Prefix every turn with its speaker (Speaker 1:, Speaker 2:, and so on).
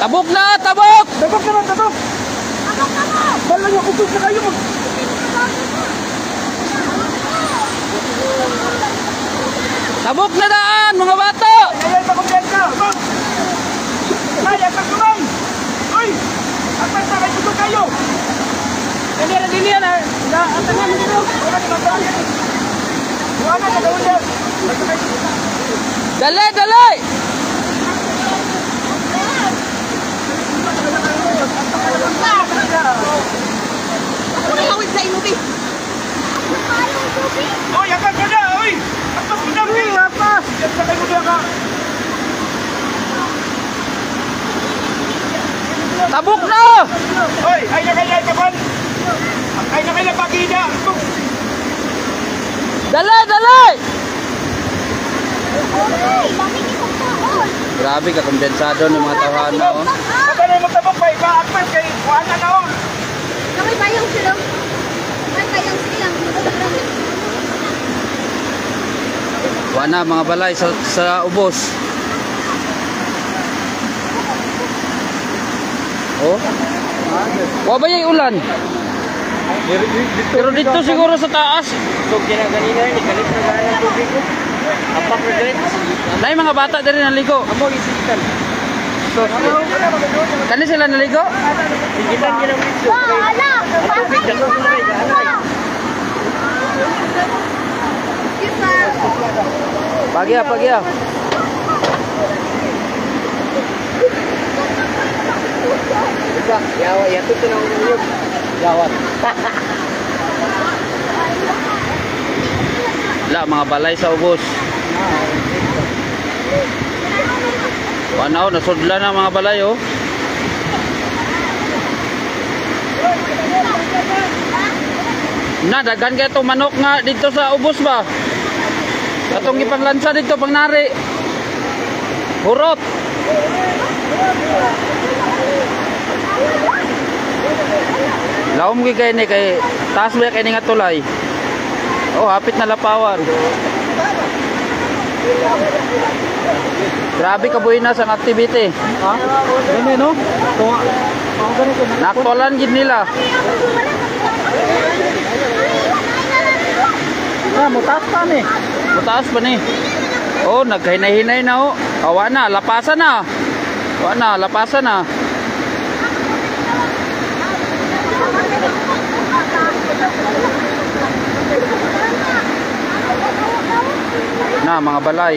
Speaker 1: Tabok na, tabok!
Speaker 2: Tabok naman, tabok! Bala niyo, utos na kayo!
Speaker 1: Tabok na daan, mga bato!
Speaker 2: Ayan, pakumbyan ka! Ay, atas naman! Uy! Atas na, kayo utos kayo! Dili yan, ha? Atas na, dito! Wala na, gawin yan!
Speaker 1: Dali, dali!
Speaker 3: Ako na hawid sa inubi.
Speaker 2: Uy, atas mo na! Uy! Atas mo na! Uy, atas! Yan sa kayo na ka!
Speaker 1: Tabok na!
Speaker 2: Uy, ay na kaya itapan! Ay na kaya pagida!
Speaker 1: Dali, dali!
Speaker 3: Ay, lamig isang taon.
Speaker 1: Grabe ka, kumbensado ng mga tawhana, oh.
Speaker 2: Kapag mo tabok pa, ipa-akpan kay Juana na oh!
Speaker 3: Kamay bayang sila. Kamay bayang sila.
Speaker 1: Wana, mga balay sa ubos. Oh. Wa ba yung ulan? Pero dito siguro sa taas.
Speaker 2: So, kinaganina, ikalit na gano'n ng tubig ko. Apak na galit.
Speaker 1: Nay mga bata din naligo.
Speaker 2: Amo, isikan.
Speaker 1: So, kani sila naligo?
Speaker 2: Sigitan nyo ng video.
Speaker 3: Ala!
Speaker 2: Ang tubig, dato sa rin.
Speaker 3: Kita.
Speaker 1: Pagya, pagya.
Speaker 2: Yawa, yato ito na ulit. Yawat.
Speaker 1: La, mga balay sa ubos. Wanaw, nasudla na mga balay, oh. Na, dagan kaya itong manok nga dito sa ubos ba? Atong ipanglansa dito, pang nari. Hurot. Laom gi kay ni kay taas ba kay ni nga tulay. Oh, hapit na lapawan. Grabe ka buhinas ang activity.
Speaker 2: Ha? Ganun, no? Tunga. Ang ganito.
Speaker 1: Naktolan gid nila.
Speaker 2: Ah, mutas pa ni.
Speaker 1: Mataas pa ni. Oh, naghinay-hinay na oh. Awa na, lapasan na. Awa na, lapasan na. Na mga balay.